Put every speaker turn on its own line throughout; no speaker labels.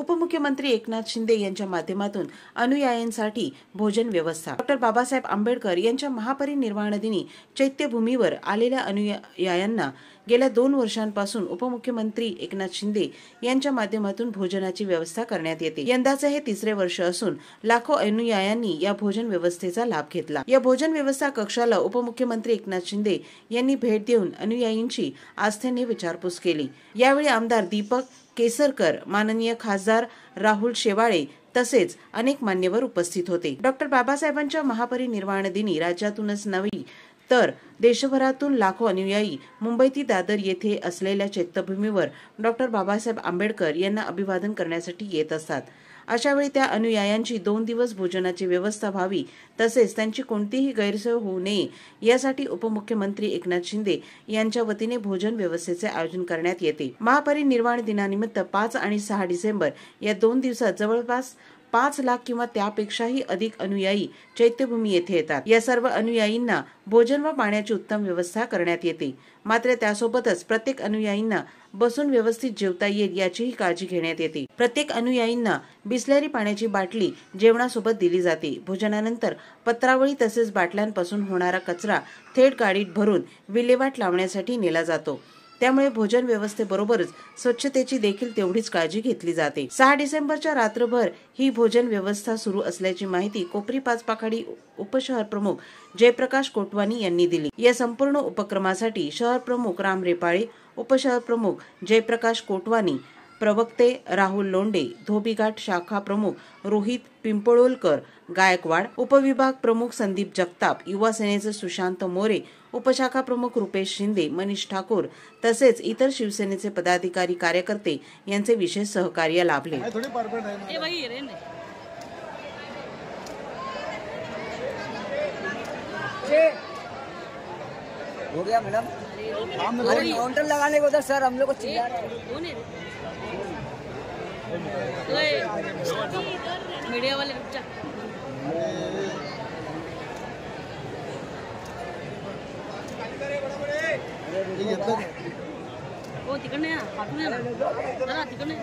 उपमुख्यमंत्री एकनाथ शिंदे यांच्या माध्यमातून अनुयायांसाठी भोजन व्यवस्था। डॉ. बाबासाहेब आंबेडकर यांच्या महापरिनिर्वाण दिनी चैत्यभूमीवर आलेल्या अनुयायांना गेल्या 2 वर्षांपासून उपमुख्यमंत्री एकनाथ शिंदे यांच्या माध्यमातून भोजनाची व्यवस्था करण्यात येते। यंदाचे हे 3रे वर्ष असून लाखो अनुयायांनी या भोजन व्यवस्थेचा लाभ घेतला। या भोजन व्यवस्था कक्षाला उपमुख्यमंत्री एकनाथ शिंदे यांनी भेट देऊन अनुयायींची आस्थेने विचारपूस केली। यावेळी आमदार दीपक केसरकर, माननीय खासदार राहुल शेवाळे तसेच अनेक मान्यवर उपस्थित होते। डॉ. बाबासाहेबांच्या महापरिनिर्वाण दिनी राज्यातूनच नव्हे तर देशभरातून लाखो अनुयायी मुंबईतील दादर येथे असलेल्या चैत्यभूमीवर डॉ. बाबासाहेब आंबेडकर यांना अभिवादन करण्यासाठी येत असतात। अशा वेळी त्या अनुयायांची 2 दिवस भोजनाची व्यवस्था व्हावी तसेच त्यांची कोणतीही गैरसोय होऊ नये यासाठी उपमुख्यमंत्री एकनाथ शिंदे यांच्या वतीने भोजन व्यवस्थेचे आयोजन करण्यात येते। महापरिनिर्वाण दिनानिमित्त 5 आणि 6 डिसेंबर या 2 दिवसात जवळपास 5 लाख किंवा त्यापेक्षाही अधिक अनुयायी चैत्यभूमी येथे येतात। या सर्व अनुयायींना भोजन व पाण्याची उत्तम व्यवस्था करण्यात येते। मात्र त्यासोबतच प्रत्येक अनुयायींना बसून व्यवस्थित जेवता येईल याचीही काळजी घेण्यात येते। प्रत्येक अनुयायींना बिसलरी पाण्याची बाटली जेवणासोबत दिली जाते। भोजनानंतर पत्रावळी तसेच बाटल्यांपासून होणारा कचरा थेट गाडीत भरून विल्हेवाट लावण्यासाठी नेला जातो। त्यामुळे भोजन व्यवस्थेबरोबरच स्वच्छतेची देखील तेवढीच काळजी घेतली जाते। 6 डिसेंबरच्या रात्रभर ही भोजन व्यवस्था सुरू असल्याची माहिती कोपरी पाचपाखाडी उपशहर प्रमुख जयप्रकाश कोटवानी यांनी दिली। या संपूर्ण उपक्रमासाठी शहर प्रमुख राम रेपाळे, उपशहर प्रमुख जयप्रकाश कोटवानी, प्रवक्ते राहुल लोंढे, धोबीघाट शाखा प्रमुख रोहित पिंपळोलकर गायकवाड, उपविभाग प्रमुख संदीप जगताप, युवा सेनेचे सुशांत मोरे, उपशाखा प्रमुख रुपेश शिंदे, मनीष ठाकूर तसेच इतर शिवसेनेचे पदाधिकारी कार्यकर्ते यांचे विशेष सहकार्य लाभले।
हो गया मैडम, काउंटर लगाने को उधर सर हम लोग को चिल्ला रहे हैं। मीडिया वाले रुक जा। वो तिकडे या पाठवून या ना जरा तिकडे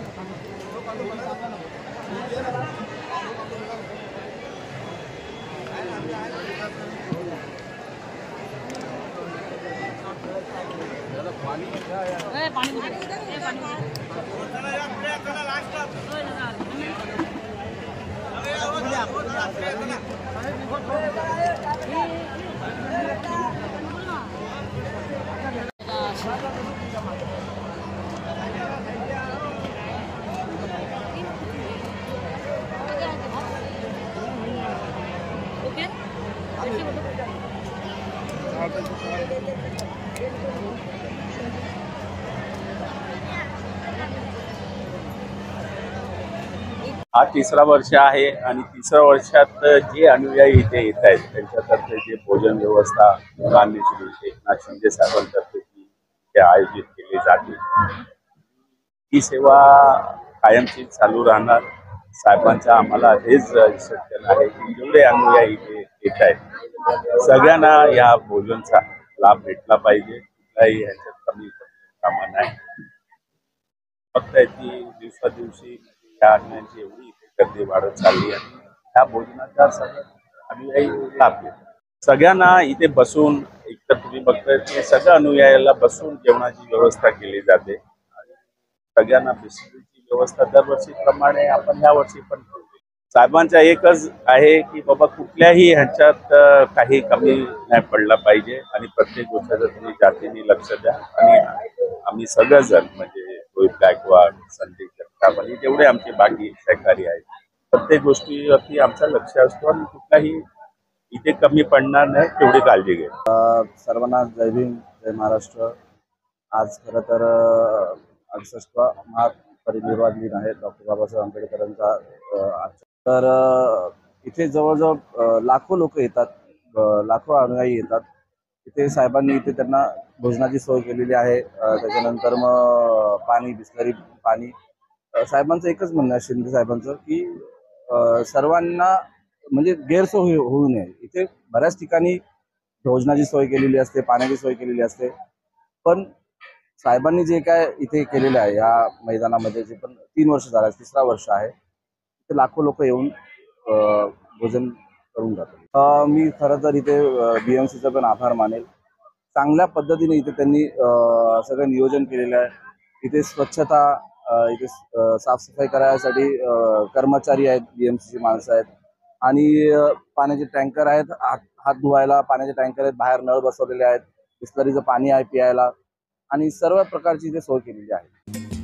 हा 3रा वर्ष आहे आणि 3ऱ्या वर्षात जे अनुयायी इथे येत आहेत त्यांच्यातर्फे जे भोजन व्यवस्था मुख्यमंत्री एकनाथ शिंदे साहेबांतर्फे ते आयोजित केली जाते ही सेवा कायमची चालू राहणार। साहेबांचा आम्हाला हेच सूचन आहे की जेवढे अनुयायी इथे येत आहेत सगळ्यांना या भोजनचा लाभ भेटला पाहिजे। कुठलाही ह्याच्यात कमी कामा नाही। फक्त ती दिवसादिवशी या अन्नाची एवढी गर्दी वाढत चालली आहे। ह्या भोजनाचा सगळ्या अनुयायी लाभ घेतात। सगळ्यांना इथे बसून एकतर तुम्ही बघताय की सगळ्या अनुयायाला बसून जेवणाची व्यवस्था केली जाते। सगळ्यांना बिस्किटची व्यवस्था दरवर्षीप्रमाणे आपण या वर्षी पण ठेवली। साहेबांचा एकच आहे की बाबा कुठल्याही ह्याच्यात काही कमी नाही पडला पाहिजे आणि प्रत्येक गोष्टीचं तुम्ही जातीने लक्ष द्या आणि आम्ही सगळेजण म्हणजे रोहित गायकवाड, संदीप जगताप आणि जेवढे आमचे बाकी सहकारी आहेत प्रत्येक गोष्टीवरती आमचं लक्ष असतो आणि कुठलाही इथे कमी पडणार नाही तेवढी काळजी घे।
सर्वांना जय भीम, जय महाराष्ट्र। आज खरं तर 68वा महापरिनिर्वाण दिन आहे डॉ. बाबासाहेब आंबेडकरांचा। तर इथे जवळजवळ लाखो लोक येतात, लाखो अनुयायी येतात। इथे साहेबांनी इथे त्यांना भोजनाची सोय केलेली आहे। त्याच्यानंतर मग पाणी, बिस्लरी पाणी। साहेबांचं एकच म्हणणं आहे शिंदे साहेबांचं की सर्वांना म्हणजे गैरसोय होऊ नये। इथे बऱ्याच ठिकाणी भोजनाची सोय केलेली असते, पाण्याची सोय केलेली असते, पण साहेबांनी जे काय इथे केलेलं आहे या मैदानामध्ये, जे पण 3 वर्ष झालं, 3रा वर्ष आहे, इथे लाखो लोक येऊन भोजन करून जातात. मी खरं तर इथे BMCचा पण आभार मानेल. चांगल्या पद्धतीने इथे त्यांनी सगळं नियोजन केलेलं आहे. इथे स्वच्छता, इथे साफसफाई करायसाठी कर्मचारी आहेत, BMCची माणसं आहेत आणि पाण्याचे टँकर आहेत, हात धुवायला पाण्याचे टँकर आहेत, बाहेर नळ बसवलेले आहेत, बिस्लरीचं पाणी आहे प्यायला आणि सर्व प्रकारची इथे सोय केलेली आहे.